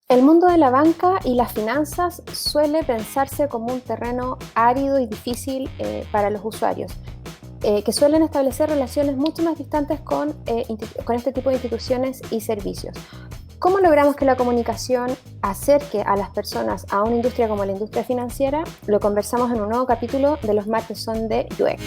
El mundo de la banca y las finanzas suele pensarse como un terreno árido y difícil para los usuarios, que suelen establecer relaciones mucho más distantes con este tipo de instituciones y servicios. ¿Cómo logramos que la comunicación acerque a las personas a una industria como la industria financiera? Lo conversamos en un nuevo capítulo de Los martes son de UX.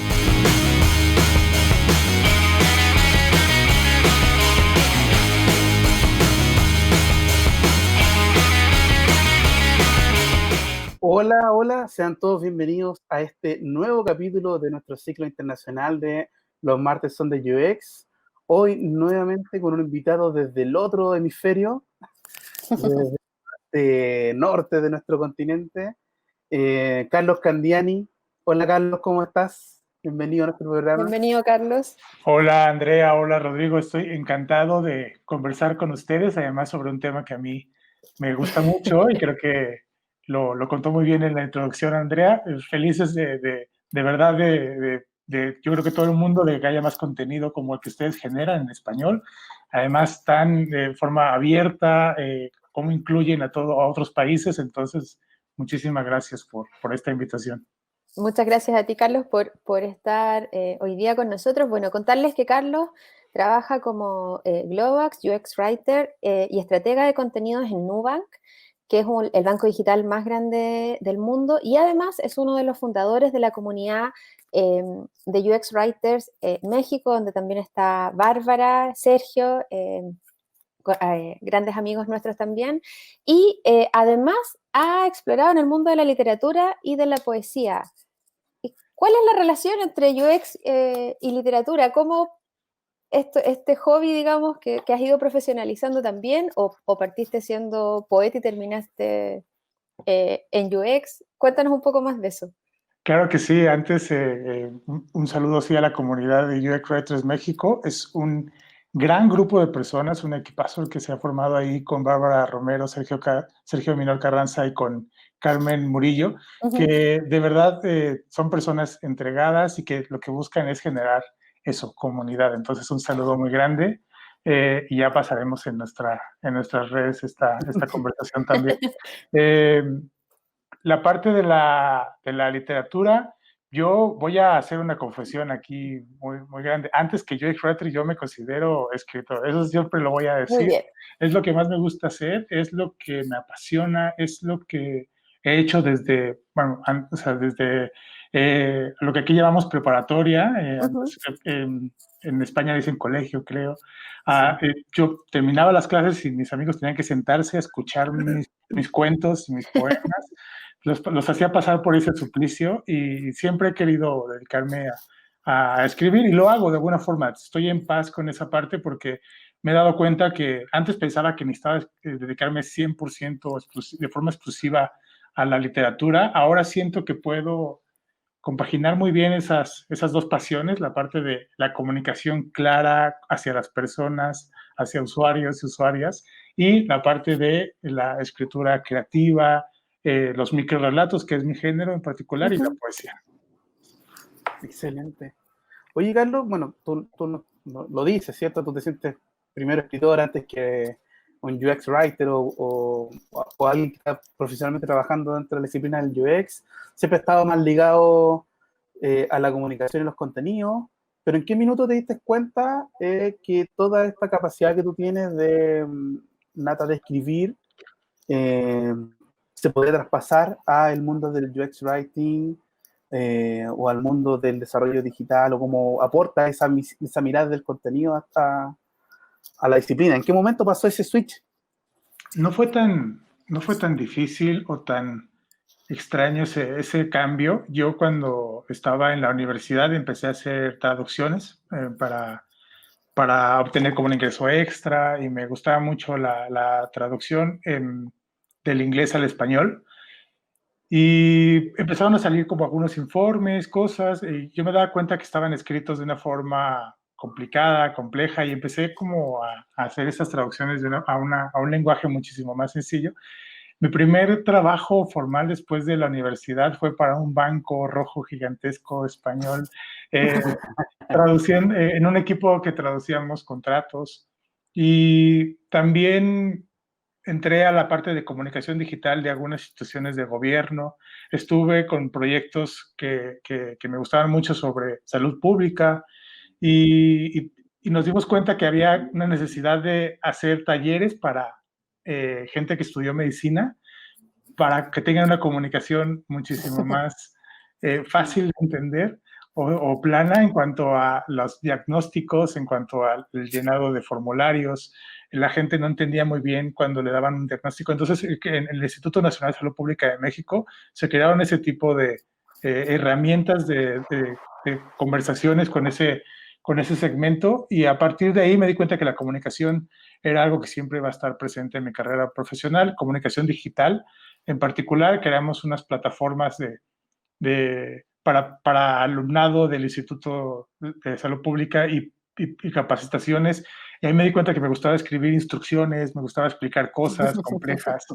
Hola, hola, sean todos bienvenidos a este nuevo capítulo de nuestro ciclo internacional de Los martes son de UX. Hoy nuevamente con un invitado desde el otro hemisferio, desde el norte de nuestro continente, Carlos Candiani. Hola Carlos, ¿cómo estás? Bienvenido a nuestro programa. Bienvenido, Carlos. Hola Andrea, hola Rodrigo, estoy encantado de conversar con ustedes, además sobre un tema que a mí me gusta mucho y creo que lo contó muy bien en la introducción Andrea. Felices de verdad yo creo que todo el mundo de que haya más contenido como el que ustedes generan en español, además tan de forma abierta, cómo incluyen a otros países, entonces muchísimas gracias por esta invitación. Muchas gracias a ti, Carlos, por estar hoy día con nosotros. Bueno, contarles que Carlos trabaja como Globax, UX Writer y estratega de contenidos en Nubank, que es el banco digital más grande del mundo, y además es uno de los fundadores de la comunidad de UX Writers México, donde también está Bárbara, Sergio, grandes amigos nuestros también, y además ha explorado en el mundo de la literatura y de la poesía. ¿Cuál es la relación entre UX y literatura? ¿Cómo este hobby, digamos, que has ido profesionalizando también, o partiste siendo poeta y terminaste en UX? Cuéntanos un poco más de eso. Claro que sí, antes un saludo sí a la comunidad de UX Writers México. Es un gran grupo de personas, un equipazo que se ha formado ahí con Bárbara Romero, Sergio Minor Carranza y con Carmen Murillo, que de verdad son personas entregadas y que lo que buscan es generar eso, comunidad. Entonces un saludo muy grande y ya pasaremos en nuestras redes esta conversación también. La parte de la literatura, yo voy a hacer una confesión aquí muy grande. Antes que yo writer, yo me considero escritor. Eso siempre lo voy a Muy decir. bien. Es lo que más me gusta hacer, es lo que me apasiona, es lo que he hecho desde, bueno, o sea, desde lo que aquí llamamos preparatoria. En España dicen colegio, creo. Yo terminaba las clases y mis amigos tenían que sentarse a escuchar mis cuentos y mis poemas. Los hacía pasar por ese suplicio y siempre he querido dedicarme a escribir y lo hago de buena forma. Estoy en paz con esa parte porque me he dado cuenta que antes pensaba que necesitaba dedicarme 100% de forma exclusiva a la literatura. Ahora siento que puedo compaginar muy bien esas dos pasiones, la parte de la comunicación clara hacia las personas, hacia usuarios y usuarias, y la parte de la escritura creativa, los microrelatos, que es mi género en particular, y la poesía. Excelente. Oye Carlos, bueno, tú no lo dices, ¿cierto? Tú te sientes primero escritor antes que un UX writer o alguien que está profesionalmente trabajando dentro de la disciplina del UX. Siempre he estado más ligado a la comunicación y los contenidos, pero ¿en qué minuto te diste cuenta que toda esta capacidad que tú tienes de Nata de escribir eh, se podría traspasar al mundo del UX writing o al mundo del desarrollo digital, o cómo aporta esa mirada del contenido hasta a la disciplina? ¿En qué momento pasó ese switch? No fue tan difícil o tan extraño ese cambio. Yo cuando estaba en la universidad empecé a hacer traducciones para obtener como un ingreso extra y me gustaba mucho la traducción del inglés al español. Y empezaron a salir como algunos informes, cosas, y yo me daba cuenta que estaban escritos de una forma complicada, compleja, y empecé como a hacer esas traducciones a un lenguaje muchísimo más sencillo. Mi primer trabajo formal después de la universidad fue para un banco rojo gigantesco español, traduciendo en un equipo que traducíamos contratos. Y también entré a la parte de comunicación digital de algunas instituciones de gobierno, estuve con proyectos que me gustaban mucho sobre salud pública y nos dimos cuenta que había una necesidad de hacer talleres para gente que estudió medicina, para que tengan una comunicación muchísimo más fácil de entender o plana en cuanto a los diagnósticos, en cuanto al llenado de formularios. La gente no entendía muy bien cuando le daban un diagnóstico. Entonces, en el Instituto Nacional de Salud Pública de México se crearon ese tipo de herramientas de conversaciones con ese segmento, y a partir de ahí me di cuenta que la comunicación era algo que siempre va a estar presente en mi carrera profesional, comunicación digital. En particular, creamos unas plataformas para alumnado del Instituto de Salud Pública y capacitaciones. Y ahí me di cuenta que me gustaba escribir instrucciones, me gustaba explicar cosas complejas.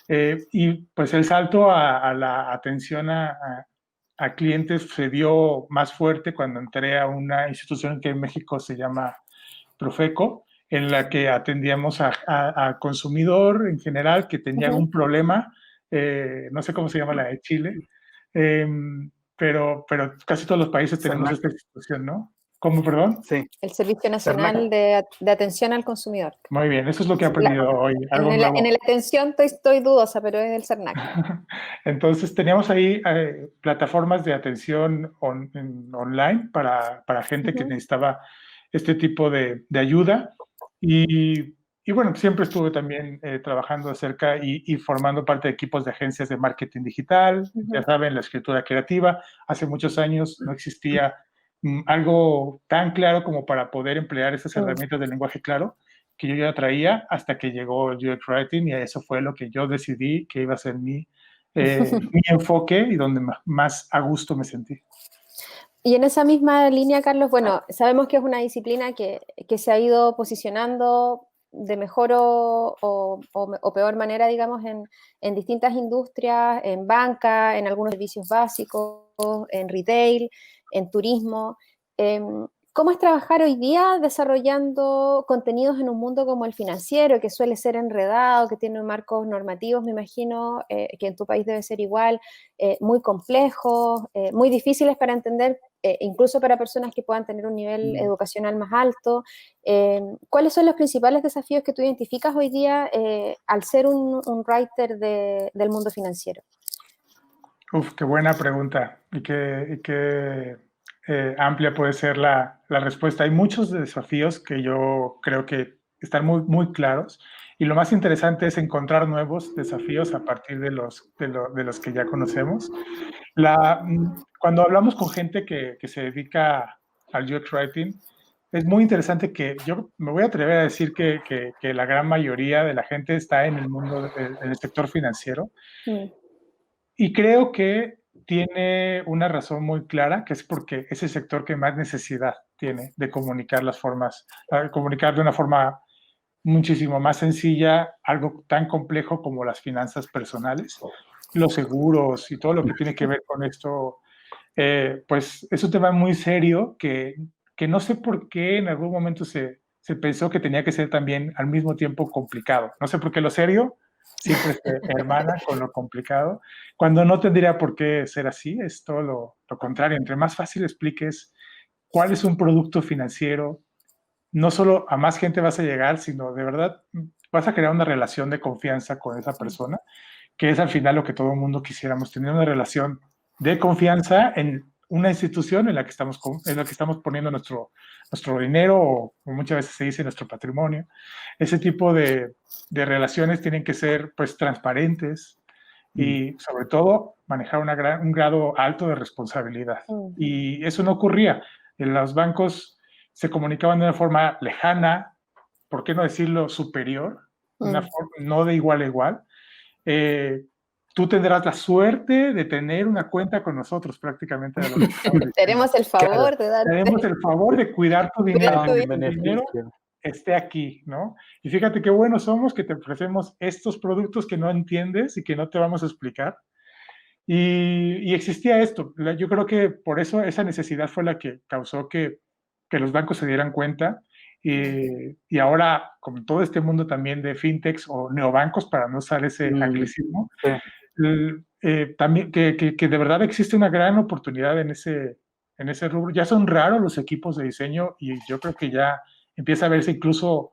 Y pues el salto a la atención a clientes se dio más fuerte cuando entré a una institución que en México se llama Profeco, en la que atendíamos a consumidor en general que tenía algún problema, no sé cómo se llama la de Chile, pero casi todos los países tenemos esta institución, ¿no? ¿Cómo, perdón? Sí. El Servicio Nacional de Atención al Consumidor. Muy bien, eso es lo que he aprendido hoy. En la atención estoy dudosa, pero es el CERNAC. Entonces teníamos ahí plataformas de atención online para gente que necesitaba este tipo de ayuda. Y bueno, siempre estuve también trabajando de cerca y formando parte de equipos de agencias de marketing digital. Ya saben, la escritura creativa. Hace muchos años no existía algo tan claro como para poder emplear esas herramientas de lenguaje claro que yo ya traía hasta que llegó el UX Writing, y eso fue lo que yo decidí que iba a ser mi enfoque y donde más a gusto me sentí. Y en esa misma línea, Carlos, bueno, sabemos que es una disciplina que se ha ido posicionando de mejor o peor manera, digamos, en distintas industrias, en banca, en algunos servicios básicos, en retail, en turismo. ¿Cómo es trabajar hoy día desarrollando contenidos en un mundo como el financiero, que suele ser enredado, que tiene marcos normativos, me imagino, que en tu país debe ser igual, muy complejos, muy difíciles para entender, incluso para personas que puedan tener un nivel educacional más alto? ¿Cuáles son los principales desafíos que tú identificas hoy día al ser un writer del mundo financiero? Uf, qué buena pregunta y qué amplia puede ser la respuesta. Hay muchos desafíos que yo creo que están muy, muy claros, y lo más interesante es encontrar nuevos desafíos a partir de los que ya conocemos. Cuando hablamos con gente que se dedica al UX Writing, es muy interesante que yo me voy a atrever a decir que la gran mayoría de la gente está en el mundo, en el sector financiero. Y creo que tiene una razón muy clara, que es porque es el sector que más necesidad tiene de comunicar comunicar de una forma muchísimo más sencilla algo tan complejo como las finanzas personales, los seguros y todo lo que tiene que ver con esto. Pues es un tema muy serio que no sé por qué en algún momento se pensó que tenía que ser también al mismo tiempo complicado. No sé por qué lo serio siempre se hermana con lo complicado, cuando no tendría por qué ser así. Es todo lo contrario. Entre más fácil expliques cuál es un producto financiero, no solo a más gente vas a llegar, sino de verdad vas a crear una relación de confianza con esa persona, que es al final lo que todo el mundo quisiéramos, tener una relación de confianza en una institución en la que estamos poniendo nuestro dinero, o muchas veces se dice nuestro patrimonio. Ese tipo de relaciones tienen que ser pues transparentes y sobre todo manejar un grado alto de responsabilidad. Y eso no ocurría. En los bancos se comunicaban de una forma lejana, ¿por qué no decirlo superior? Una forma, no de igual a igual. Tú tendrás la suerte de tener una cuenta con nosotros, prácticamente. Tenemos el favor de darte. Tenemos el favor de cuidar tu dinero, que tu dinero esté aquí, ¿no? Y fíjate qué buenos somos que te ofrecemos estos productos que no entiendes y que no te vamos a explicar. Y existía esto. Yo creo que por eso esa necesidad fue la que causó que los bancos se dieran cuenta y ahora, con todo este mundo también de fintechs o neobancos, para no usar ese anglicismo, Sí. también que de verdad existe una gran oportunidad en ese rubro. Ya son raros los equipos de diseño y yo creo que ya empieza a verse incluso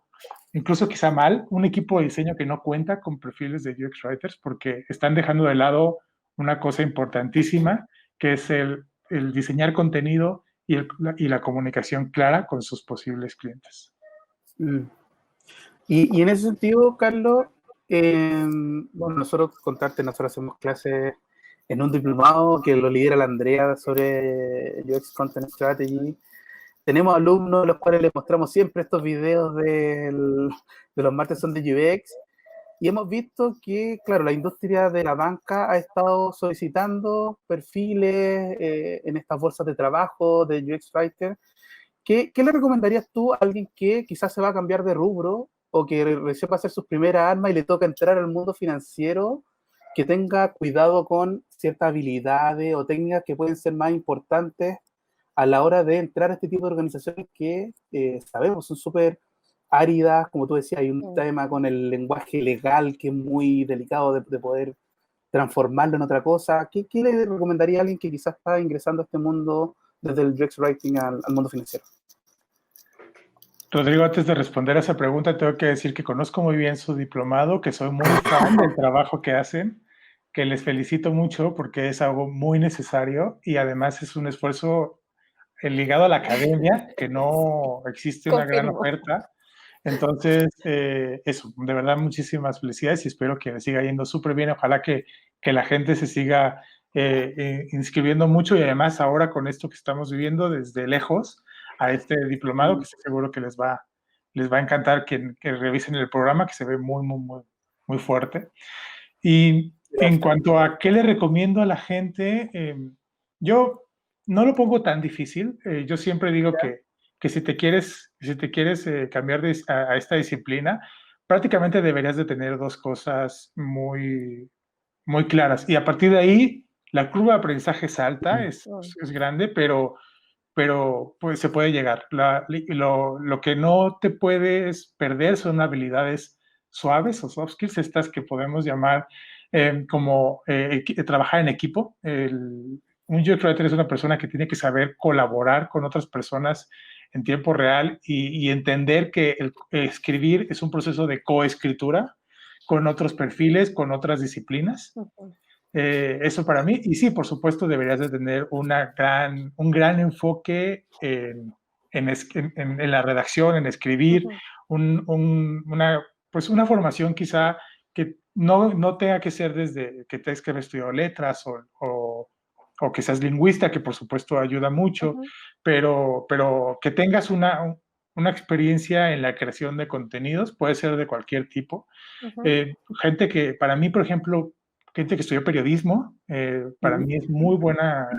quizá mal, un equipo de diseño que no cuenta con perfiles de UX Writers porque están dejando de lado una cosa importantísima, que es el diseñar contenido y la comunicación clara con sus posibles clientes. Mm. Y en ese sentido, Carlos, bueno, nosotros hacemos clases en un diplomado que lo lidera la Andrea sobre UX Content Strategy. Tenemos alumnos a los cuales les mostramos siempre estos videos de los martes son de UX, y hemos visto que, claro, la industria de la banca ha estado solicitando perfiles en estas bolsas de trabajo de UX Writer. ¿Qué le recomendarías tú a alguien que quizás se va a cambiar de rubro o que recién va a hacer sus primeras armas y le toca entrar al mundo financiero, que tenga cuidado con ciertas habilidades o técnicas que pueden ser más importantes a la hora de entrar a este tipo de organizaciones que sabemos son súper áridas? Como tú decías, hay un tema con el lenguaje legal que es muy delicado de poder transformarlo en otra cosa. ¿Qué le recomendaría a alguien que quizás está ingresando a este mundo desde el UX Writing al mundo financiero? Rodrigo, antes de responder a esa pregunta, tengo que decir que conozco muy bien su diplomado, que soy muy fan del trabajo que hacen, que les felicito mucho porque es algo muy necesario y además es un esfuerzo ligado a la academia, que no existe una gran Confirmo. oferta. Entonces, eso, de verdad, muchísimas felicidades y espero que le siga yendo súper bien. Ojalá que la gente se siga inscribiendo mucho y además ahora con esto que estamos viviendo desde lejos a este diplomado, que estoy seguro que les va a encantar que revisen el programa, que se ve muy, muy, muy, muy fuerte. Y en cuanto a qué le recomiendo a la gente, yo no lo pongo tan difícil. Yo siempre digo que si te quieres cambiar a esta disciplina, prácticamente deberías de tener dos cosas muy, muy claras. Y a partir de ahí, la curva de aprendizaje es alta, es grande, pero pues, se puede llegar. Lo que no te puedes perder son habilidades suaves o soft skills, estas que podemos llamar como trabajar en equipo. Un UX Writer es una persona que tiene que saber colaborar con otras personas en tiempo real y entender que el escribir es un proceso de coescritura con otros perfiles, con otras disciplinas. Eso para mí, y sí, por supuesto, deberías de tener un gran enfoque en la redacción, en escribir, pues una formación quizá que no tenga que ser desde que te que haber estudiado letras o que seas lingüista, que por supuesto ayuda mucho, pero que tengas una experiencia en la creación de contenidos, puede ser de cualquier tipo. Gente que, para mí, por ejemplo, gente que estudió periodismo, para mí es muy buena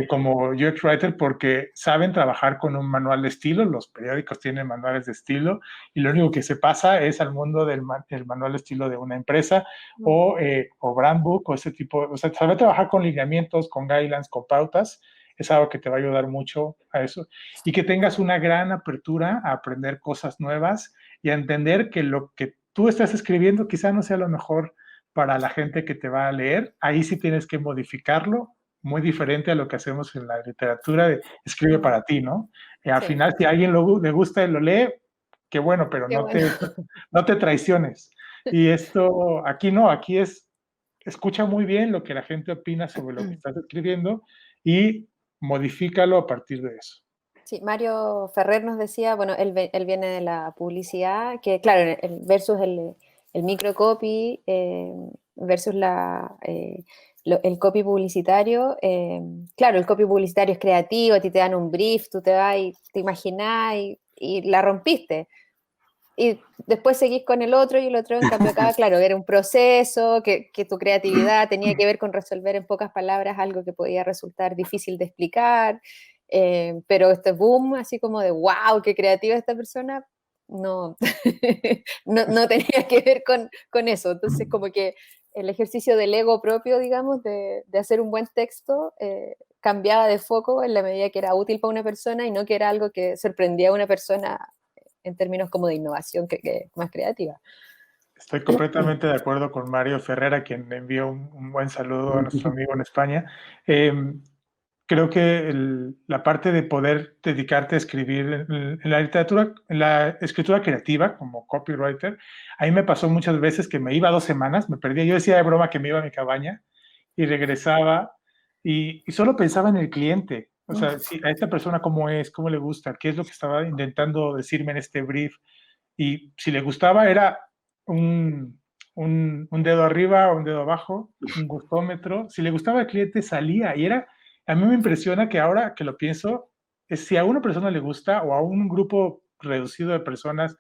como UX Writer porque saben trabajar con un manual de estilo, los periódicos tienen manuales de estilo y lo único que se pasa es al mundo del manual de estilo de una empresa o brand book o ese tipo, o sea, saber trabajar con lineamientos, con guidelines, con pautas, es algo que te va a ayudar mucho a eso y que tengas una gran apertura a aprender cosas nuevas y a entender que lo que tú estás escribiendo quizá no sea lo mejor para la gente que te va a leer. Ahí sí tienes que modificarlo, muy diferente a lo que hacemos en la literatura de escribe para ti, ¿no? Al final, si a alguien le gusta y lo lee, qué bueno, pero no te traiciones. Y esto, aquí no, aquí escucha muy bien lo que la gente opina sobre lo que estás escribiendo y modifícalo a partir de eso. Sí, Mario Ferrer nos decía, bueno, él viene de la publicidad, que claro, versus el microcopy versus el copy publicitario, claro, el copy publicitario es creativo, a ti te dan un brief, tú te vas y te imaginás y la rompiste. Y después seguís con el otro y el otro, en cambio, acá, claro, era un proceso, que tu creatividad tenía que ver con resolver en pocas palabras algo que podía resultar difícil de explicar, pero este boom, así como de wow, qué creativa esta persona, no, no tenía que ver con eso. Entonces, como que el ejercicio del ego propio, digamos, de hacer un buen texto, cambiaba de foco en la medida que era útil para una persona y no que era algo que sorprendía a una persona en términos como de innovación que más creativa. Estoy completamente de acuerdo con Mario Ferrera, quien me envió un buen saludo a nuestro amigo en España. Creo que la parte de poder dedicarte a escribir en la literatura, en la escritura creativa, como copywriter, a mí me pasó muchas veces que me iba 2 semanas, me perdía. Yo decía de broma que me iba a mi cabaña y regresaba y solo pensaba en el cliente. O sea, si a esta persona cómo es, cómo le gusta, qué es lo que estaba intentando decirme en este brief. Y si le gustaba era un dedo arriba o un dedo abajo, un gustómetro. Si le gustaba al cliente salía y era, a mí me impresiona que ahora que lo pienso, es si a una persona le gusta o a un grupo reducido de personas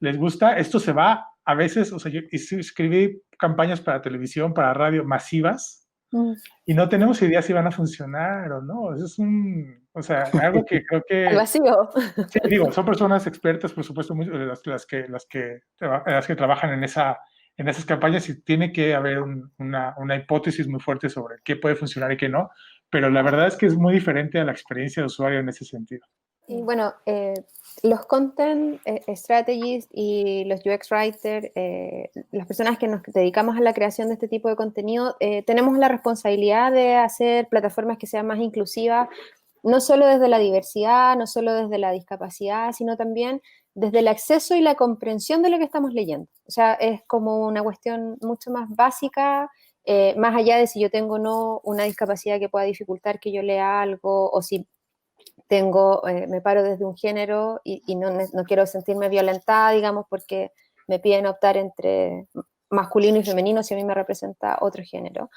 les gusta, esto se va a veces, o sea, yo escribí campañas para televisión, para radio masivas y no tenemos idea si van a funcionar o no. Eso es o sea, algo que creo que... Al vacío. Sí, digo, son personas expertas, por supuesto, las que trabajan en esas campañas y tiene que haber una hipótesis muy fuerte sobre qué puede funcionar y qué no, pero la verdad es que es muy diferente a la experiencia de usuario en ese sentido. Y bueno, los content strategists y los UX writers, las personas que nos dedicamos a la creación de este tipo de contenido, tenemos la responsabilidad de hacer plataformas que sean más inclusivas, no solo desde la diversidad, no solo desde la discapacidad, sino también desde el acceso y la comprensión de lo que estamos leyendo. O sea, es como una cuestión mucho más básica, más allá de si yo tengo o no una discapacidad que pueda dificultar que yo lea algo, o si me paro desde un género y no quiero sentirme violentada, digamos, porque me piden optar entre masculino y femenino si a mí me representa otro género.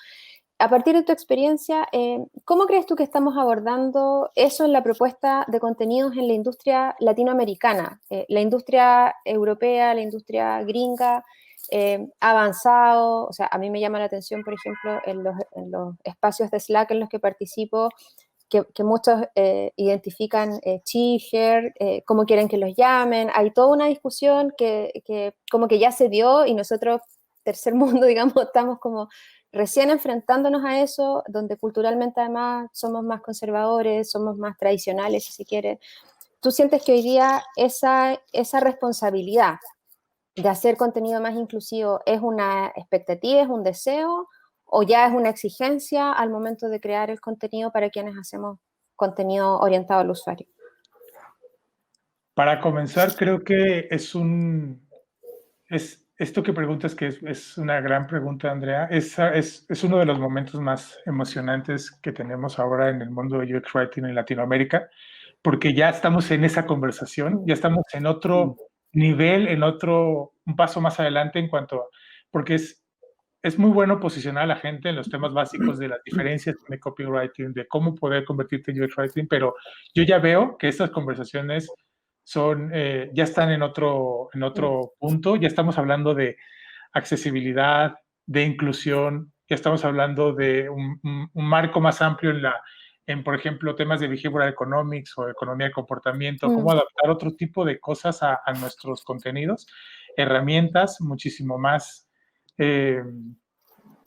A partir de tu experiencia, ¿cómo crees tú que estamos abordando eso en la propuesta de contenidos en la industria latinoamericana? La industria europea, la industria gringa, ha avanzado. O sea, a mí me llama la atención, por ejemplo, en los espacios de Slack en los que participo, que muchos identifican she, her, cómo quieren que los llamen. Hay toda una discusión que como que ya se dio y nosotros, tercer mundo, digamos, estamos como recién enfrentándonos a eso, donde culturalmente además somos más conservadores, somos más tradicionales, si se quiere. ¿Tú sientes que hoy día esa responsabilidad de hacer contenido más inclusivo es una expectativa, es un deseo, o ya es una exigencia al momento de crear el contenido para quienes hacemos contenido orientado al usuario? Para comenzar, creo que esto que preguntas, que es una gran pregunta, Andrea, es uno de los momentos más emocionantes que tenemos ahora en el mundo de UX Writing en Latinoamérica, porque ya estamos en esa conversación, ya estamos en otro nivel, un paso más adelante porque es muy bueno posicionar a la gente en los temas básicos de las diferencias de copywriting, de cómo poder convertirte en UX Writing, pero yo ya veo que estas conversaciones ya están en otro punto, ya estamos hablando de accesibilidad, de inclusión, ya estamos hablando de un marco más amplio por ejemplo, temas de behavioral economics o economía de comportamiento, cómo adaptar otro tipo de cosas a nuestros contenidos, herramientas muchísimo más,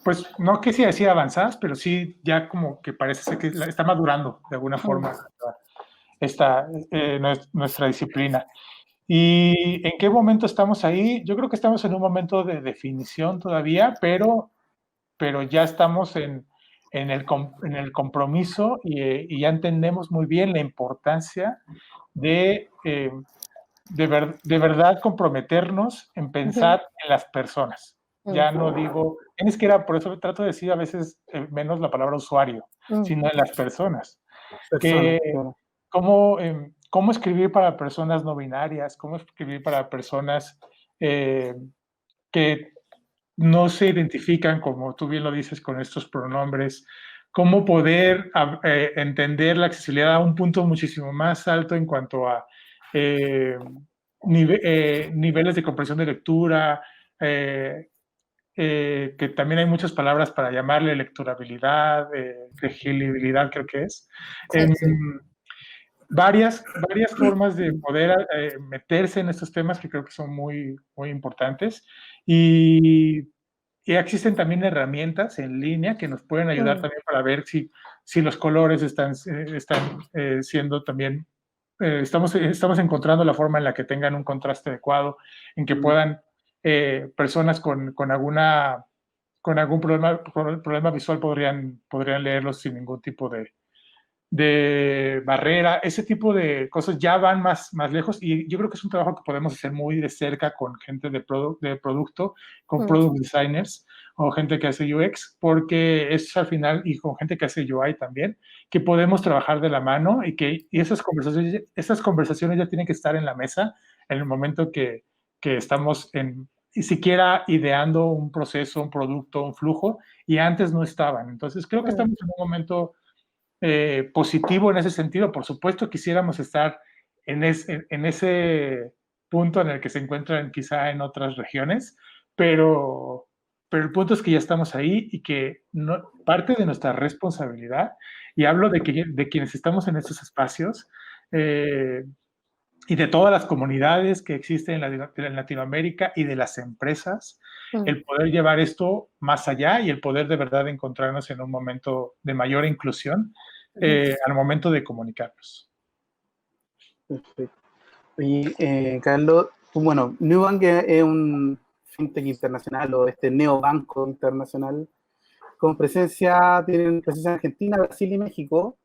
pues no que sí decir avanzadas, pero sí ya como que parece ser que está madurando de alguna forma nuestra disciplina. ¿Y en qué momento estamos ahí? Yo creo que estamos en un momento de definición todavía, pero ya estamos en el compromiso y ya entendemos muy bien la importancia de verdad comprometernos en pensar en las personas. Ya no digo, es que por eso trato de decir a veces menos la palabra usuario, sino en las personas. Claro. ¿Cómo escribir para personas no binarias? ¿Cómo escribir para personas que no se identifican, como tú bien lo dices, con estos pronombres? ¿Cómo poder entender la accesibilidad a un punto muchísimo más alto en cuanto a niveles de comprensión de lectura? Que también hay muchas palabras para llamarle lecturabilidad, legibilidad, creo que es. Sí. Varias formas de poder meterse en estos temas que creo que son muy, muy importantes. Y existen también herramientas en línea que nos pueden ayudar también para ver si los colores están siendo también estamos encontrando la forma en la que tengan un contraste adecuado, en que puedan personas con algún problema visual podrían leerlos sin ningún tipo de barrera. Ese tipo de cosas ya van más lejos, y yo creo que es un trabajo que podemos hacer muy de cerca con gente de producto, con product designers o gente que hace UX, porque es al final, y con gente que hace UI también, que podemos trabajar de la mano, y esas conversaciones ya tienen que estar en la mesa en el momento que estamos y siquiera ideando un proceso, un producto, un flujo, y antes no estaban. Entonces creo que estamos en un momento positivo en ese sentido. Por supuesto, quisiéramos estar en ese punto en el que se encuentran quizá en otras regiones, pero el punto es que ya estamos ahí, y que parte de nuestra responsabilidad, y hablo de quienes estamos en estos espacios, y de todas las comunidades que existen en Latinoamérica, y de las empresas, el poder llevar esto más allá, y el poder de verdad encontrarnos en un momento de mayor inclusión al momento de comunicarnos. Perfecto. Y Carlos, bueno, Nubank es un fintech internacional, o este neobanco internacional, tienen presencia en Argentina, Brasil y México.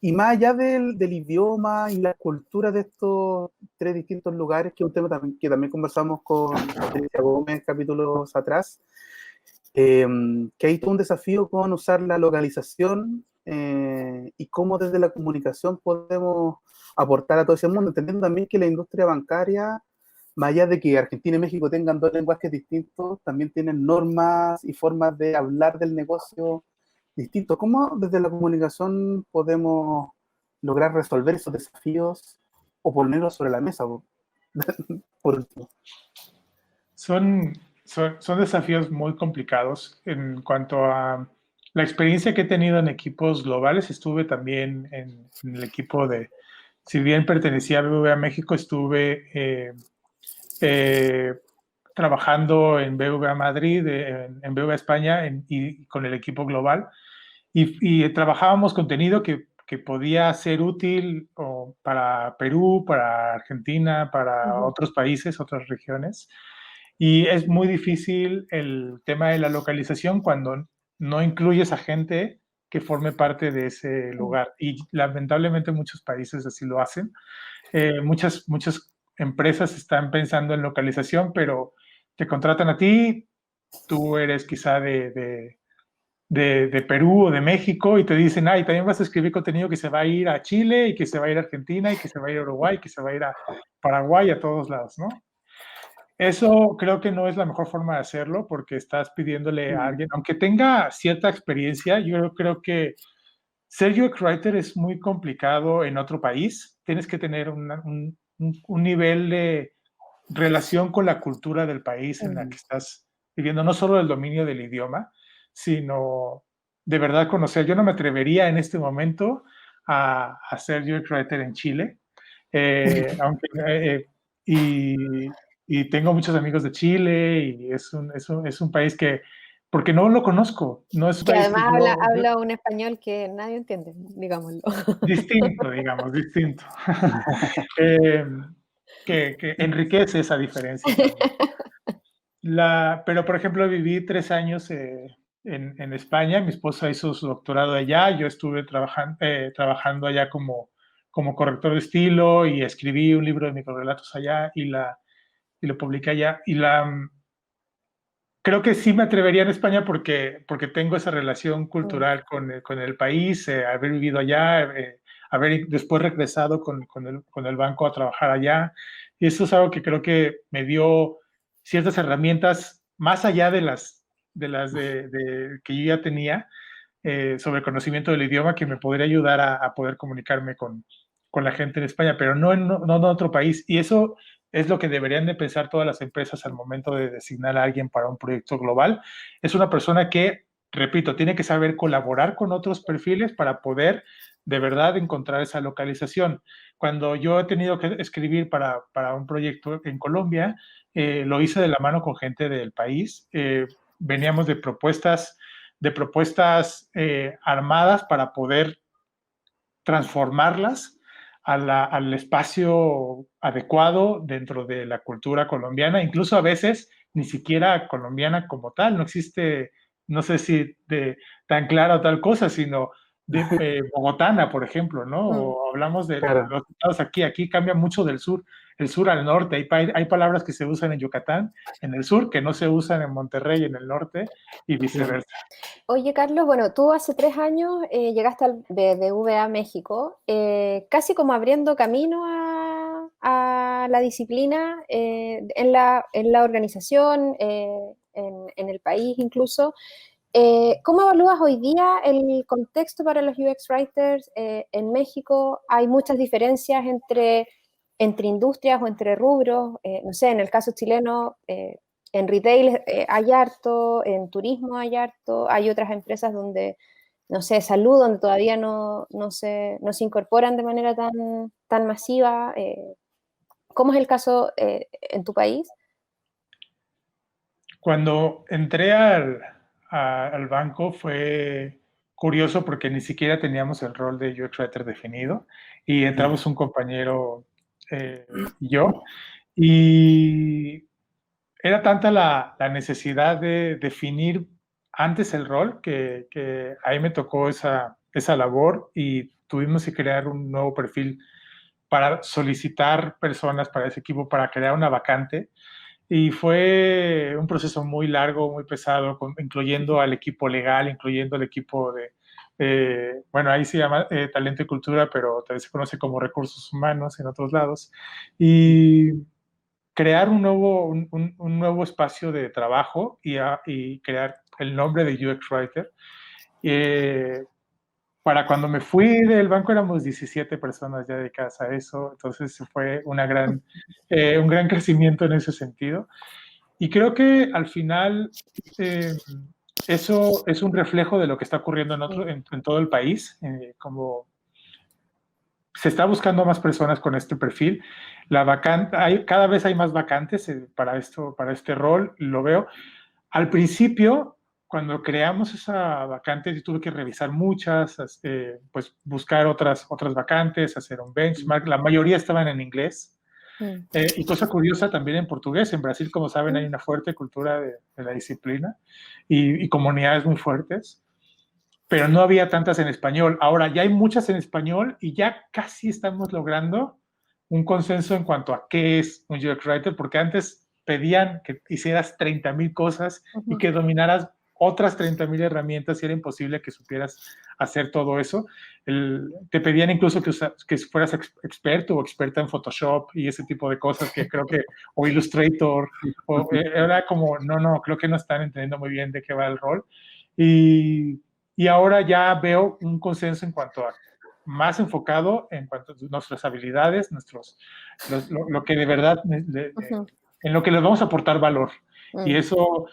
Y más allá del idioma y la cultura de estos tres distintos lugares, que es un tema que también conversamos con Patricia Gómez capítulos atrás, que hay todo un desafío con usar la localización y cómo desde la comunicación podemos aportar a todo ese mundo, entendiendo también que la industria bancaria, más allá de que Argentina y México tengan dos lenguajes distintos, también tienen normas y formas de hablar del negocio distinto. ¿Cómo desde la comunicación podemos lograr resolver esos desafíos o ponerlos sobre la mesa? Por último. Son desafíos muy complicados. En cuanto a la experiencia que he tenido en equipos globales, estuve también en el equipo si bien pertenecía a BBVA México, estuve trabajando en BBVA Madrid, en BBVA España, y con el equipo global. Y trabajábamos contenido que podía ser útil para Perú, para Argentina, para otros países, otras regiones. Y es muy difícil el tema de la localización cuando no incluyes a gente que forme parte de ese lugar. Y lamentablemente muchos países así lo hacen. Muchas empresas están pensando en localización, pero te contratan a ti, tú eres quizá de Perú o de México, y te dicen, y también vas a escribir contenido que se va a ir a Chile, y que se va a ir a Argentina, y que se va a ir a Uruguay, y que se va a ir a Paraguay, a todos lados, ¿no? Eso creo que no es la mejor forma de hacerlo, porque estás pidiéndole a alguien, aunque tenga cierta experiencia. Yo creo que ser UX Writer es muy complicado en otro país. Tienes que tener un nivel de relación con la cultura del país en la que estás viviendo, no solo el dominio del idioma, sino de verdad conocer. Yo no me atrevería en este momento a ser UX Writer en Chile, y tengo muchos amigos de Chile, y es un país que, porque no lo conozco, no es un Que país que además habla un español que nadie entiende, digámoslo. distinto, digamos, distinto. Que enriquece esa diferencia también. Pero, por ejemplo, viví 3 años en España. Mi esposa hizo su doctorado allá. Yo estuve trabajando allá como corrector de estilo, y escribí un libro de microrelatos allá, y lo publiqué allá. Creo que sí me atrevería en España, porque tengo esa relación cultural con el país, haber vivido allá, haber después regresado con el banco a trabajar allá. Y eso es algo que creo que me dio ciertas herramientas, más allá de las que yo ya tenía, sobre conocimiento del idioma, que me podría ayudar a poder comunicarme con la gente en España, pero no en otro país. Y eso es lo que deberían de pensar todas las empresas al momento de designar a alguien para un proyecto global. Es una persona que, repito, tiene que saber colaborar con otros perfiles para poder de verdad encontrar esa localización. Cuando yo he tenido que escribir para un proyecto en Colombia, lo hice de la mano con gente del país. Veníamos de propuestas armadas para poder transformarlas al espacio adecuado dentro de la cultura colombiana, incluso a veces ni siquiera colombiana como tal, no existe, no sé si tan clara o tal cosa, sino de bogotana, por ejemplo, ¿no? O hablamos de Claro. los estados aquí cambia mucho del sur, el sur al norte, hay palabras que se usan en Yucatán, en el sur, que no se usan en Monterrey, en el norte, y viceversa. Oye, Carlos, bueno, tú hace 3 años llegaste al BBVA México, casi como abriendo camino a la disciplina en la organización, en el país incluso. ¿Cómo evalúas hoy día el contexto para los UX Writers en México? ¿Hay muchas diferencias entre industrias o entre rubros? No sé, en el caso chileno, en retail hay harto, en turismo hay harto, hay otras empresas donde, no sé, salud, donde todavía no se incorporan de manera tan masiva. ¿Cómo es el caso en tu país? Cuando entré al banco fue curioso porque ni siquiera teníamos el rol de UX Writer definido y entramos un compañero y yo, y era tanta la necesidad de definir antes el rol que ahí me tocó esa labor y tuvimos que crear un nuevo perfil para solicitar personas para ese equipo, para crear una vacante. Y fue un proceso muy largo, muy pesado, incluyendo al equipo legal, incluyendo al equipo bueno, ahí se llama talento y cultura, pero también se conoce como recursos humanos en otros lados. Y crear un nuevo espacio de trabajo y crear el nombre de UX Writer. Para cuando me fui del banco éramos 17 personas ya dedicadas a eso, entonces fue un gran crecimiento en ese sentido. Y creo que al final eso es un reflejo de lo que está ocurriendo en todo el país, como se está buscando más personas con este perfil. Cada vez hay más vacantes para este rol, lo veo. Al principio, cuando creamos esa vacante, yo tuve que revisar muchas, pues buscar otras vacantes, hacer un benchmark. La mayoría estaban en inglés. Y cosa curiosa, también en portugués. En Brasil, como saben, hay una fuerte cultura de la disciplina y comunidades muy fuertes, pero no había tantas en español. Ahora ya hay muchas en español y ya casi estamos logrando un consenso en cuanto a qué es un UX Writer, porque antes pedían que hicieras 30,000 cosas y que dominaras otras 30,000 herramientas y era imposible que supieras hacer todo eso. Te pedían incluso que fueras experto o experta en Photoshop y ese tipo de cosas que creo que, o Illustrator, era como, no, creo que no están entendiendo muy bien de qué va el rol. Y ahora ya veo un consenso en cuanto a más enfocado en cuanto a nuestras habilidades, lo que de verdad, en lo que les vamos a aportar valor. Y eso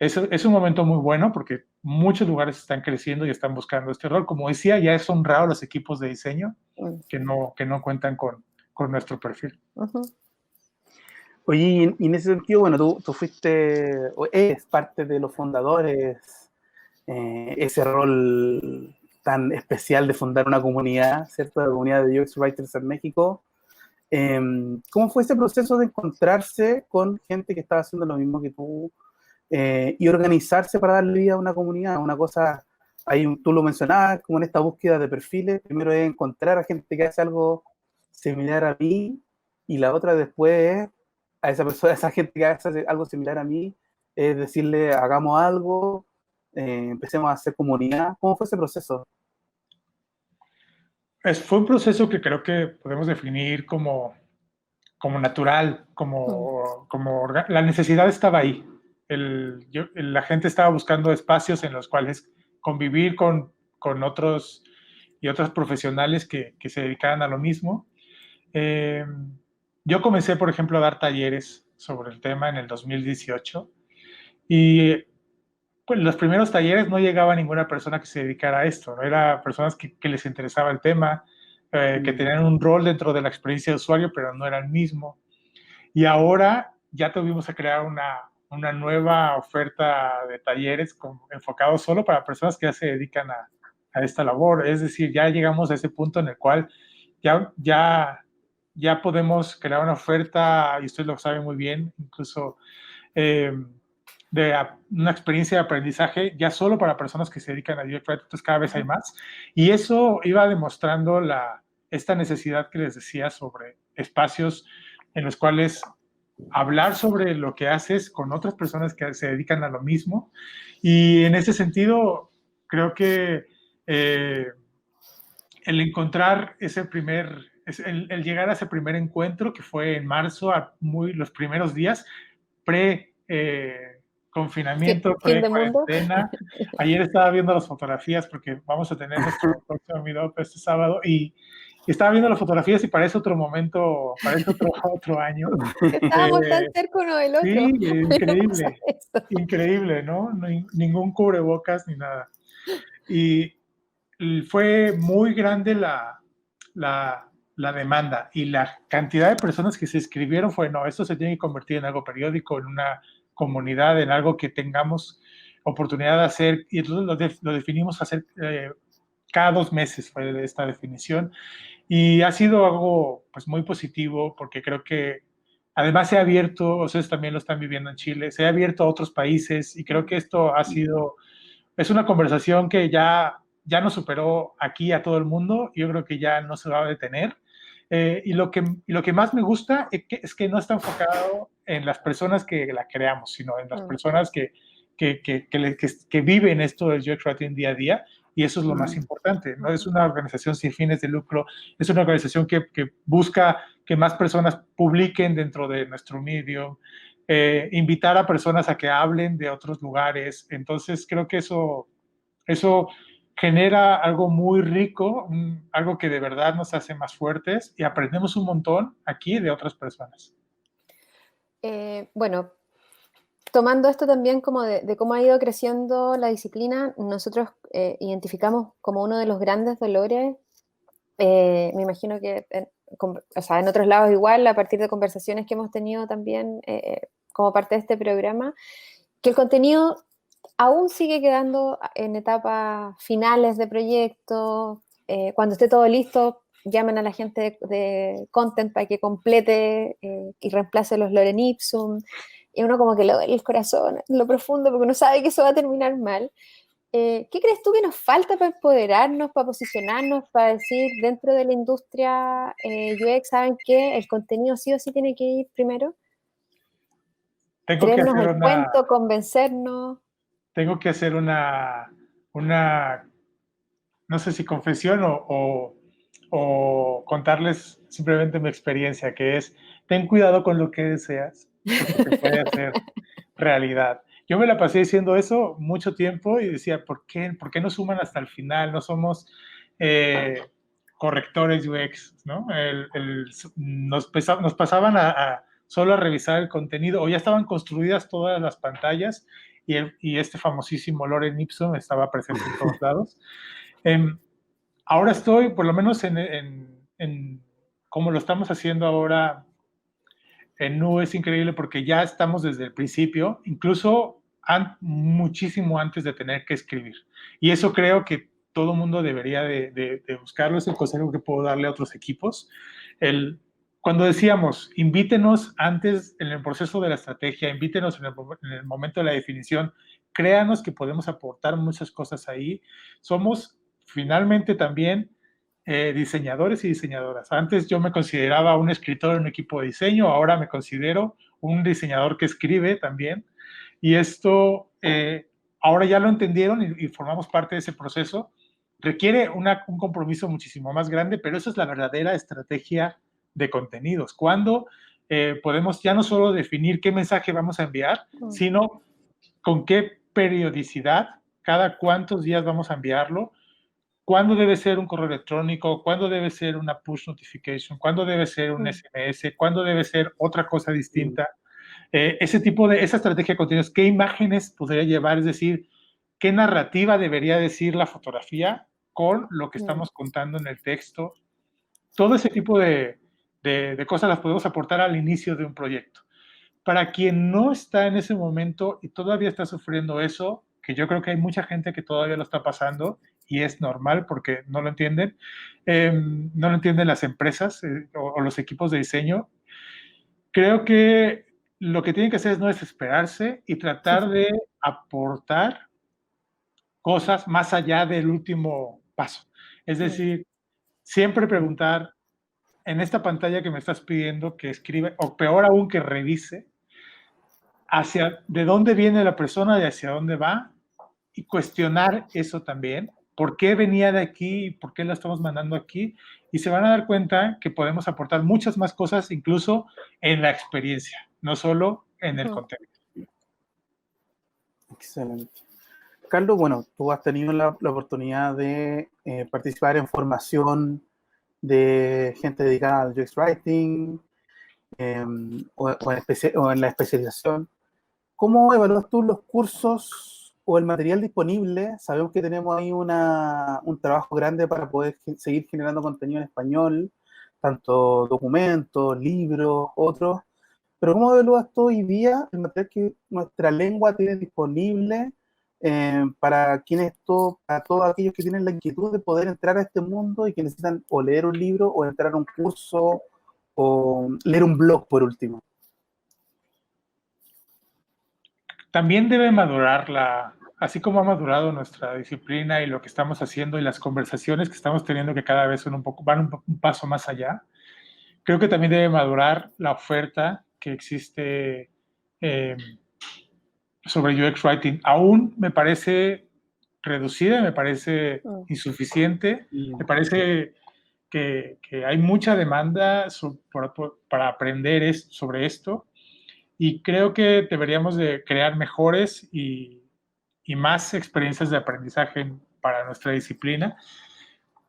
es un momento muy bueno porque muchos lugares están creciendo y están buscando este rol. Como decía, ya es honrado los equipos de diseño que no cuentan con nuestro perfil. Oye, y en ese sentido, bueno, tú fuiste, o eres parte de los fundadores, ese rol tan especial de fundar una comunidad, ¿cierto? La comunidad de UX Writers en México. ¿Cómo fue ese proceso de encontrarse con gente que estaba haciendo lo mismo que tú y organizarse para darle vida a una comunidad? Una cosa, tú lo mencionabas, como en esta búsqueda de perfiles, primero es encontrar a gente que hace algo similar a mí y la otra después es a esa persona, a esa gente que hace algo similar a mí, es decirle, hagamos algo, empecemos a hacer comunidad. ¿Cómo fue ese proceso? Fue un proceso que creo que podemos definir como natural, la necesidad estaba ahí. La gente estaba buscando espacios en los cuales convivir con otros y otras profesionales que se dedicaran a lo mismo. Yo comencé, por ejemplo, a dar talleres sobre el tema en el 2018 y pues, los primeros talleres no llegaba ninguna persona que se dedicara a esto, no era personas que les interesaba el tema, que tenían un rol dentro de la experiencia de usuario, pero no era el mismo. Y ahora ya tuvimos que crear una nueva oferta de talleres enfocados solo para personas que ya se dedican a esta labor. Es decir, ya llegamos a ese punto en el cual ya podemos crear una oferta, y ustedes lo saben muy bien, incluso de una experiencia de aprendizaje ya solo para personas que se dedican a UX Writing, entonces cada vez hay más. Y eso iba demostrando esta necesidad que les decía sobre espacios en los cuales hablar sobre lo que haces con otras personas que se dedican a lo mismo. Y en ese sentido, creo que el encontrar el llegar a ese primer encuentro, que fue en marzo, los primeros días, confinamiento, fin de mundo. cuarentena. Ayer estaba viendo las fotografías porque vamos a tener nuestro próximo meetup este sábado y estaba viendo las fotografías y parece otro momento, parece otro año. Estábamos tan cerca uno del otro. Sí, increíble, increíble, ¿no? Ningún cubrebocas ni nada. Y fue muy grande la demanda y la cantidad de personas que se inscribieron fue, no, esto se tiene que convertir en algo periódico, en una comunidad, en algo que tengamos oportunidad de hacer, y entonces lo definimos hacer cada 2 meses fue esta definición, y ha sido algo pues muy positivo, porque creo que además se ha abierto, ustedes también lo están viviendo en Chile, se ha abierto a otros países, y creo que esto es una conversación que ya nos superó aquí a todo el mundo, yo creo que ya no se va a detener. Y lo que más me gusta es que no está enfocado en las personas que la creamos, sino en las personas que viven esto del UX Writing día a día, y eso es lo más importante, ¿no? Es una organización sin fines de lucro, es una organización que busca que más personas publiquen dentro de nuestro medio, invitar a personas a que hablen de otros lugares. Entonces creo que eso genera algo muy rico, algo que de verdad nos hace más fuertes, y aprendemos un montón aquí de otras personas. Bueno, tomando esto también como de cómo ha ido creciendo la disciplina, nosotros identificamos como uno de los grandes dolores, me imagino que en otros lados igual, a partir de conversaciones que hemos tenido también como parte de este programa, que el contenido aún sigue quedando en etapas finales de proyecto. Cuando esté todo listo, llaman a la gente de content para que complete y reemplace los lorem ipsum, y uno como que le duele el corazón en lo profundo porque uno sabe que eso va a terminar mal. ¿Qué crees tú que nos falta para empoderarnos, para posicionarnos, para decir dentro de la industria UX, ¿saben qué? El contenido sí o sí tiene que ir primero. Creernos el cuento, convencernos. Tengo que hacer una no sé si confesión o contarles simplemente mi experiencia, que es, ten cuidado con lo que deseas, porque te puede hacer realidad. Yo me la pasé diciendo eso mucho tiempo y decía, ¿por qué no suman hasta el final? No somos correctores UX, ¿no? Nos pasaban solo a revisar el contenido, o ya estaban construidas todas las pantallas, y este famosísimo lorem ipsum estaba presente en todos lados. Ahora estoy, por lo menos en como lo estamos haciendo ahora en Nu, es increíble porque ya estamos desde el principio, incluso muchísimo antes de tener que escribir. Y eso creo que todo mundo debería de buscarlo, es el consejo que puedo darle a otros equipos. Cuando decíamos, invítenos antes en el proceso de la estrategia, invítenos en el momento de la definición, créanos que podemos aportar muchas cosas ahí. Somos finalmente también diseñadores y diseñadoras. Antes yo me consideraba un escritor en un equipo de diseño, ahora me considero un diseñador que escribe también, y esto ahora ya lo entendieron y formamos parte de ese proceso. Requiere un compromiso muchísimo más grande, pero eso es la verdadera estrategia de contenidos, cuando podemos ya no solo definir qué mensaje vamos a enviar, sino con qué periodicidad, cada cuántos días vamos a enviarlo, cuándo debe ser un correo electrónico, cuándo debe ser una push notification, cuándo debe ser un SMS, cuándo debe ser otra cosa distinta. Esa estrategia de contenidos, qué imágenes podría llevar, es decir, qué narrativa debería decir la fotografía con lo que estamos contando en el texto. Todo ese tipo de cosas las podemos aportar al inicio de un proyecto. Para quien no está en ese momento y todavía está sufriendo eso, que yo creo que hay mucha gente que todavía lo está pasando, y es normal porque no lo entienden. No lo entienden las empresas o los equipos de diseño. Creo que lo que tienen que hacer es no desesperarse y tratar de aportar cosas más allá del último paso. Es decir, siempre preguntar en esta pantalla que me estás pidiendo que escribe, o peor aún que revise, hacia de dónde viene la persona y hacia dónde va, y cuestionar eso también. ¿Por qué venía de aquí? ¿Por qué la estamos mandando aquí? Y se van a dar cuenta que podemos aportar muchas más cosas, incluso en la experiencia, no solo en el contenido. Excelente. Carlos, bueno, tú has tenido la oportunidad de participar en formación de gente dedicada al UX Writing o en la especialización. ¿Cómo evalúas tú los cursos o el material disponible? Sabemos que tenemos ahí un trabajo grande para poder seguir generando contenido en español, tanto documentos, libros, otros. Pero ¿cómo evalúas tú hoy día el material que nuestra lengua tiene disponible para para todos aquellos que tienen la inquietud de poder entrar a este mundo y que necesitan o leer un libro o entrar a un curso o leer un blog por último? También debe madurar así como ha madurado nuestra disciplina y lo que estamos haciendo y las conversaciones que estamos teniendo que cada vez van un paso más allá. Creo que también debe madurar la oferta que existe sobre UX Writing. Aún me parece reducida, me parece insuficiente, me parece que hay mucha demanda para aprender sobre esto, y creo que deberíamos de crear mejores y más experiencias de aprendizaje para nuestra disciplina.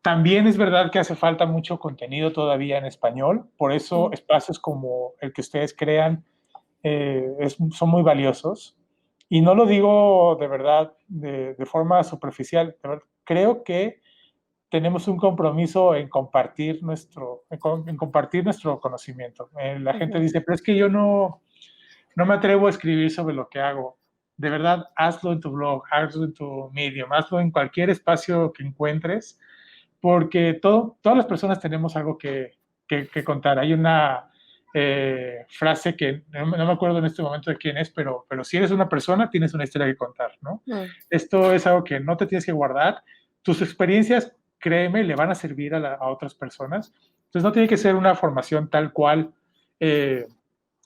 También es verdad que hace falta mucho contenido todavía en español, por eso espacios como el que ustedes crean son muy valiosos. Y no lo digo de verdad de forma superficial. Creo que tenemos un compromiso en compartir nuestro conocimiento. La gente dice, pero es que yo no me atrevo a escribir sobre lo que hago. De verdad, hazlo en tu blog, hazlo en tu Medium, hazlo en cualquier espacio que encuentres, porque todas las personas tenemos algo que contar. Hay una frase que no me acuerdo en este momento de quién es, pero si eres una persona, tienes una historia que contar, ¿no? Esto es algo que no te tienes que guardar. Tus experiencias, créeme, le van a servir a otras personas. Entonces no tiene que ser una formación tal cual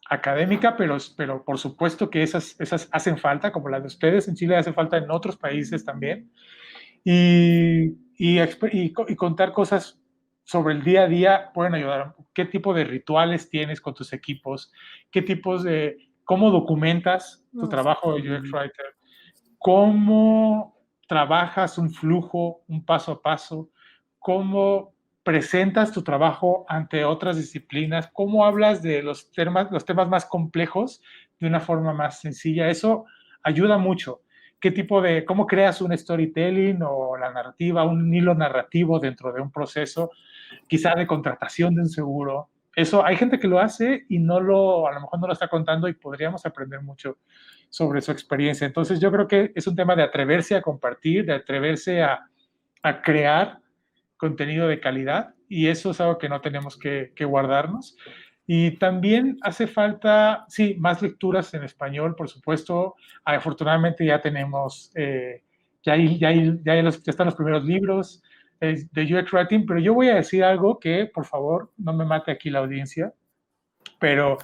académica, pero por supuesto que esas hacen falta, como las de ustedes. En Chile hace falta, en otros países también. Y contar cosas sobre el día a día pueden ayudar. ¿Qué tipo de rituales tienes con tus equipos? ¿Cómo documentas tu trabajo de UX Writer? ¿Cómo trabajas un flujo, un paso a paso? ¿Cómo presentas tu trabajo ante otras disciplinas? ¿Cómo hablas de los temas más complejos de una forma más sencilla? Eso ayuda mucho. ¿Cómo creas un storytelling o la narrativa, un hilo narrativo dentro de un proceso, quizá de contratación de un seguro? Eso, hay gente que lo hace y a lo mejor no lo está contando, y podríamos aprender mucho sobre su experiencia. Entonces yo creo que es un tema de atreverse a compartir, de atreverse a crear contenido de calidad, y eso es algo que no tenemos que guardarnos. Y también hace falta, sí, más lecturas en español, por supuesto. Afortunadamente ya tenemos, ya están los primeros libros de UX Writing, pero yo voy a decir algo que, por favor, no me mate aquí la audiencia, pero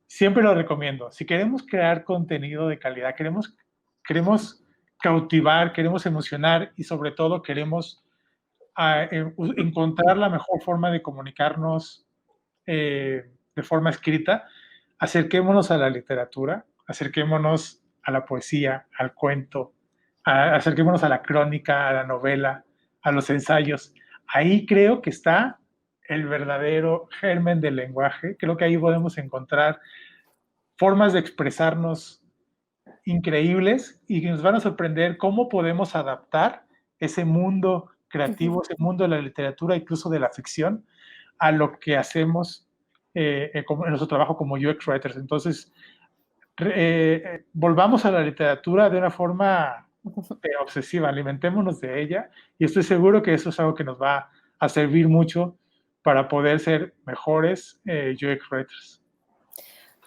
siempre lo recomiendo. Si queremos crear contenido de calidad, queremos cautivar, queremos emocionar, y sobre todo queremos encontrar la mejor forma de comunicarnos de forma escrita, acerquémonos a la literatura, acerquémonos a la poesía, al cuento, acerquémonos a la crónica, a la novela, a los ensayos. Ahí creo que está el verdadero germen del lenguaje. Creo que ahí podemos encontrar formas de expresarnos increíbles y que nos van a sorprender cómo podemos adaptar ese mundo creativo, ese mundo de la literatura, incluso de la ficción, a lo que hacemos en nuestro trabajo como UX Writers. Entonces, volvamos a la literatura de una forma obsesiva, alimentémonos de ella y estoy seguro que eso es algo que nos va a servir mucho para poder ser mejores UX writers.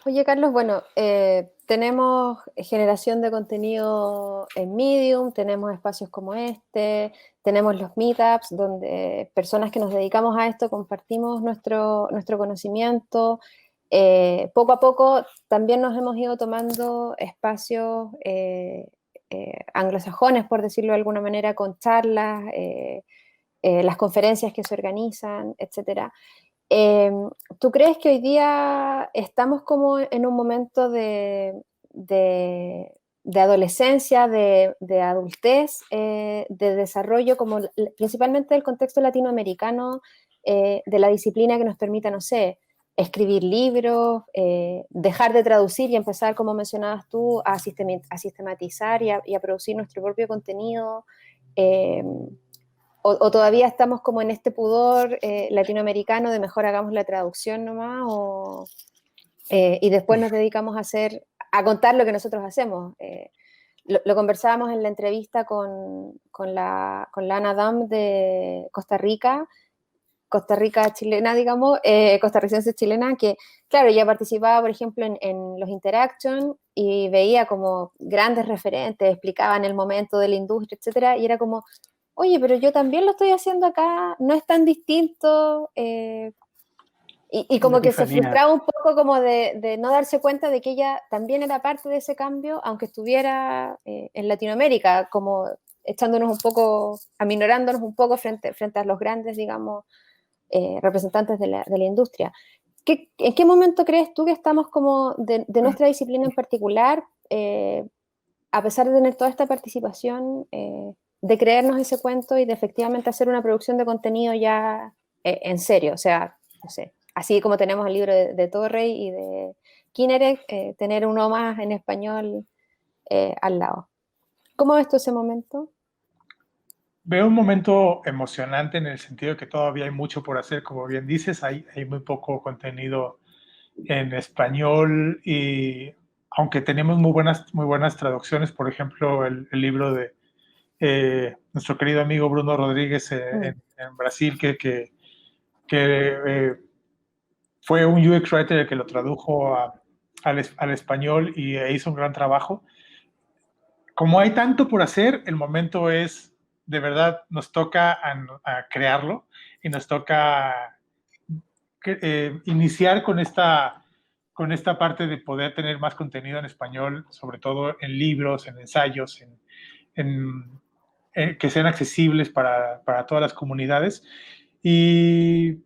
Oye, Carlos, bueno, tenemos generación de contenido en Medium, tenemos espacios como este, tenemos los meetups donde personas que nos dedicamos a esto compartimos nuestro conocimiento. Poco a poco también nos hemos ido tomando espacios anglosajones, por decirlo de alguna manera, con charlas, las conferencias que se organizan, etcétera. Eh, ¿Tú crees que hoy día estamos como en un momento de adolescencia, de adultez, de desarrollo, como principalmente del contexto latinoamericano, de la disciplina que nos permita, no sé, escribir libros, dejar de traducir y empezar, como mencionabas tú, a sistematizar y a producir nuestro propio contenido? Eh, o todavía estamos como en este pudor latinoamericano de mejor hagamos la traducción nomás, y después nos dedicamos a contar lo que nosotros hacemos. Lo conversábamos en la entrevista con la Ana Dam de Costa Rica chilena, digamos, costarricense chilena, que, claro, ella participaba, por ejemplo, en los Interaction y veía como grandes referentes, explicaban el momento de la industria, etcétera, y era como, oye, pero yo también lo estoy haciendo acá, no es tan distinto, y Una como que se epifanía. frustraba un poco como de no darse cuenta de que ella también era parte de ese cambio, aunque estuviera en Latinoamérica, como echándonos un poco, aminorándonos un poco frente a los grandes, digamos, representantes de la industria. ¿En qué momento crees tú que estamos como de nuestra disciplina en particular, a pesar de tener toda esta participación, de creernos ese cuento y de efectivamente hacer una producción de contenido ya en serio? O sea, no sé, así como tenemos el libro de Torrey y de Kinneret, tener uno más en español al lado. ¿Cómo ves tú ese momento? Veo un momento emocionante en el sentido de que todavía hay mucho por hacer, como bien dices, hay muy poco contenido en español y aunque tenemos muy buenas traducciones, por ejemplo, el libro de nuestro querido amigo Bruno Rodríguez en Brasil, que fue un UX writer el que lo tradujo al español y hizo un gran trabajo. Como hay tanto por hacer, el momento es, de verdad, nos toca a crearlo y nos toca iniciar con esta parte de poder tener más contenido en español, sobre todo en libros, en ensayos, que sean accesibles para todas las comunidades. Y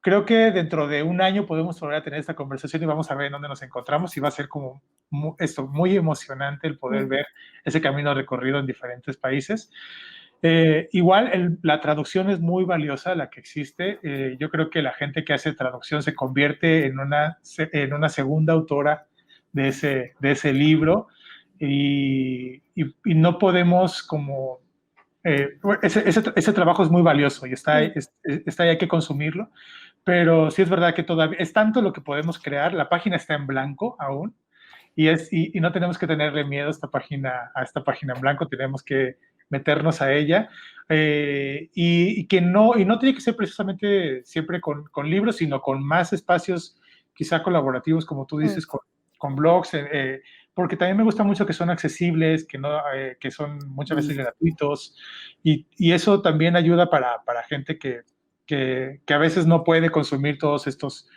creo que dentro de un año podemos volver a tener esta conversación y vamos a ver en dónde nos encontramos y va a ser como muy emocionante el poder ver ese camino recorrido en diferentes países. Igual la traducción es muy valiosa, la que existe. Yo creo que la gente que hace traducción se convierte en una segunda autora de ese libro y no podemos como... ese trabajo es muy valioso y está ahí, hay que consumirlo, pero sí es verdad que todavía es tanto lo que podemos crear, la página está en blanco aún y no tenemos que tenerle miedo a esta página en blanco, tenemos que meternos a ella que no tiene que ser precisamente siempre con libros, sino con más espacios quizá colaborativos, como tú dices, con blogs, porque también me gusta mucho que son accesibles, que son muchas veces gratuitos y eso también ayuda para gente que a veces no puede consumir todos estos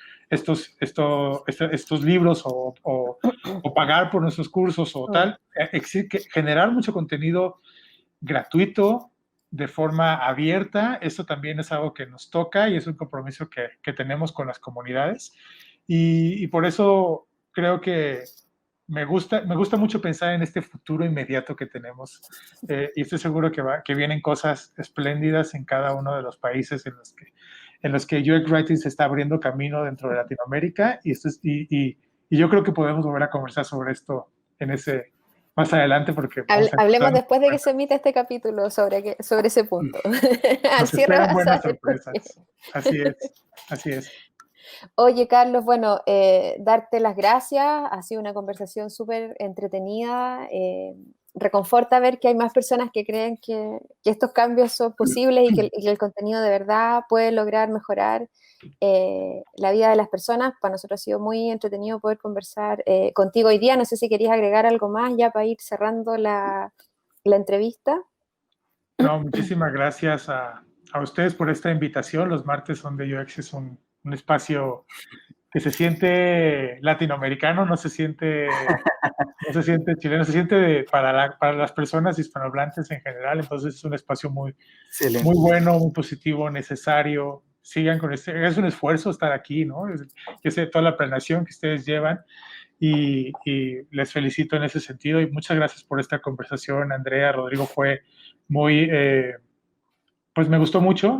libros o pagar por nuestros cursos o tal, generar mucho contenido gratuito de forma abierta, eso también es algo que nos toca y es un compromiso que tenemos con las comunidades y por eso creo que me gusta mucho pensar en este futuro inmediato que tenemos y estoy seguro que vienen cosas espléndidas en cada uno de los países en los que UX Writing se está abriendo camino dentro de Latinoamérica y yo creo que podemos volver a conversar sobre esto más adelante porque vamos a Hablemos encontrar. después de que se emita este capítulo sobre ese punto. Al Nos cierre esperan vas a buenas ver por qué. sorpresas. Así es, así es. Oye, Carlos, bueno, darte las gracias. Ha sido una conversación súper entretenida. reconforta ver que hay más personas que creen que estos cambios son posibles y que el contenido de verdad puede lograr mejorar la vida de las personas. Para nosotros ha sido muy entretenido poder conversar contigo hoy día. No sé si querías agregar algo más ya para ir cerrando la entrevista. No, muchísimas gracias a ustedes por esta invitación. Los martes son de UX, es un espacio que se siente latinoamericano, no se siente chileno, se siente para las personas hispanohablantes en general. Entonces es un espacio muy bueno, muy positivo, necesario. Sigan con es un esfuerzo estar aquí, ¿no? Yo sé toda la planeación que ustedes llevan y les felicito en ese sentido y muchas gracias por esta conversación, Andrea, Rodrigo, fue muy, pues me gustó mucho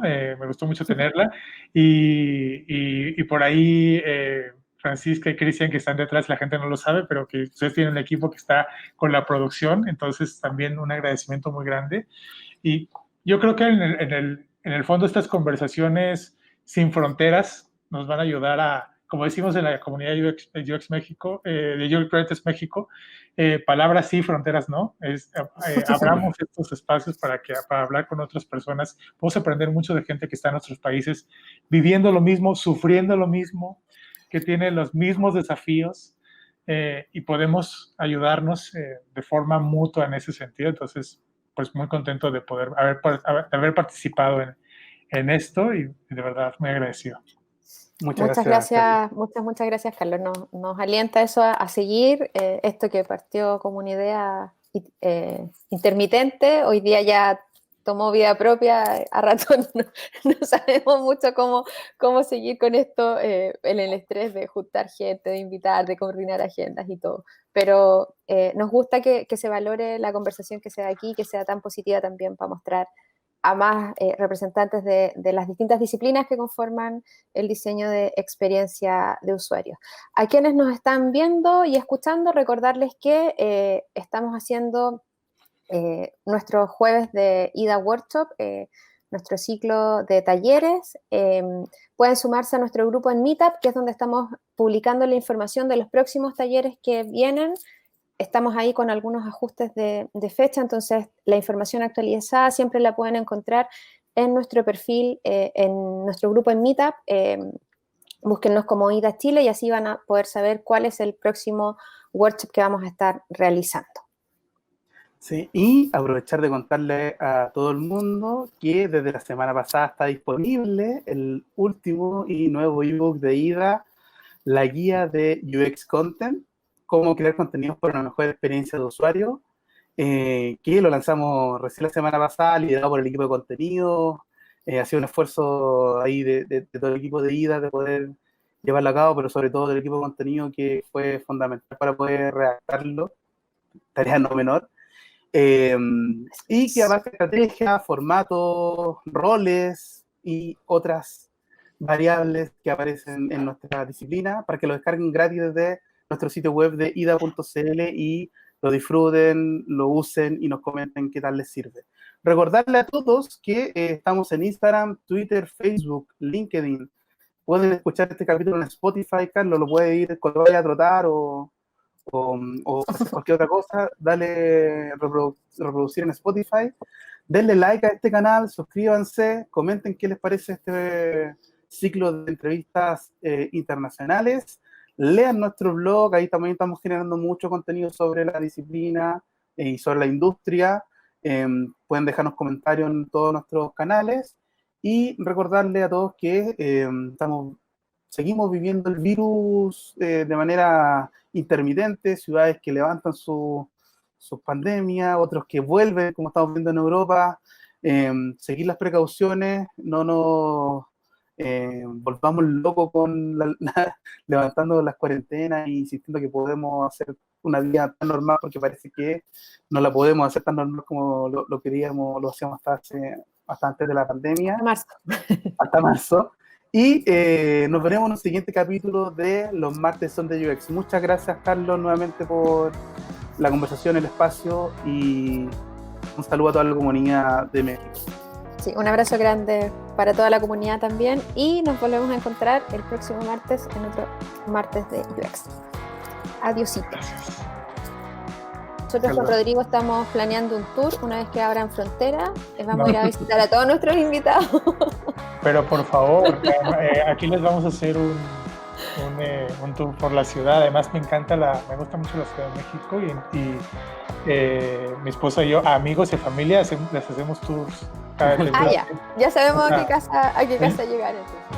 tenerla y por ahí Francisca y Cristian que están detrás, la gente no lo sabe, pero que ustedes tienen un equipo que está con la producción, entonces también un agradecimiento muy grande y yo creo que en el fondo estas conversaciones sin fronteras nos van a ayudar a, como decimos en la comunidad de UX México, de UX Writers México, palabras sí, fronteras no. Abramos estos espacios para hablar con otras personas. Podemos aprender mucho de gente que está en nuestros países viviendo lo mismo, sufriendo lo mismo, que tiene los mismos desafíos y podemos ayudarnos de forma mutua en ese sentido. Entonces, pues muy contento de poder haber participado en esto y de verdad muy agradecido. Muchas gracias, Carlos. Nos alienta eso a seguir esto que partió como una idea intermitente, hoy día ya tomó vida propia, a rato no sabemos mucho cómo seguir con esto en el estrés de juntar gente, de invitar, de coordinar agendas y todo, pero nos gusta que se valore la conversación que se da aquí, que sea tan positiva también para mostrar a más representantes de las distintas disciplinas que conforman el diseño de experiencia de usuario. A quienes nos están viendo y escuchando, recordarles que estamos haciendo nuestro jueves de IDA Workshop, nuestro ciclo de talleres. Pueden sumarse a nuestro grupo en Meetup, que es donde estamos publicando la información de los próximos talleres que vienen. Estamos ahí con algunos ajustes de fecha, entonces la información actualizada siempre la pueden encontrar en nuestro perfil, en nuestro grupo en Meetup. Búsquennos como IDA Chile y así van a poder saber cuál es el próximo workshop que vamos a estar realizando. Sí, y aprovechar de contarle a todo el mundo que desde la semana pasada está disponible el último y nuevo ebook de IDA, la guía de UX Content, cómo crear contenidos para una mejor experiencia de usuario, que lo lanzamos recién la semana pasada, liderado por el equipo de contenido. Ha sido un esfuerzo ahí de todo el equipo de IDA de poder llevarlo a cabo, pero sobre todo del equipo de contenido que fue fundamental para poder redactarlo, tarea no menor. Y que abarca estrategia, formatos, roles y otras variables que aparecen en nuestra disciplina para que lo descarguen gratis desde nuestro sitio web de ida.cl y lo disfruten, lo usen y nos comenten qué tal les sirve. Recordarle a todos que estamos en Instagram, Twitter, Facebook, LinkedIn. Pueden escuchar este capítulo en Spotify, Carlos, lo puede ir cuando vaya a trotar o hacer cualquier otra cosa, dale reproducir en Spotify, denle like a este canal, suscríbanse, comenten qué les parece este ciclo de entrevistas internacionales, lean nuestro blog, ahí también estamos generando mucho contenido sobre la disciplina y sobre la industria, pueden dejarnos comentarios en todos nuestros canales y recordarle a todos que seguimos viviendo el virus de manera intermitente, ciudades que levantan sus pandemias, otros que vuelven, como estamos viendo en Europa. Seguir las precauciones, no nos volvamos locos con levantando las cuarentenas y insistiendo que podemos hacer una vida tan normal, porque parece que no la podemos hacer tan normal como lo queríamos, lo hacíamos hasta antes de la pandemia. Hasta marzo. Y nos veremos en un siguiente capítulo de Los Martes son de UX. Muchas gracias, Carlos, nuevamente por la conversación, el espacio y un saludo a toda la comunidad de México. Sí, un abrazo grande para toda la comunidad también y nos volvemos a encontrar el próximo martes en otro Martes de UX. Adiósito. Nosotros con Rodrigo estamos planeando un tour una vez que abran frontera. Vamos a ir a visitar a todos nuestros invitados. Pero por favor, aquí les vamos a hacer un tour por la ciudad. Además me gusta mucho la Ciudad de México y mi esposa y yo, amigos y familia, les hacemos tours. Ya sabemos a qué casa llegar entonces.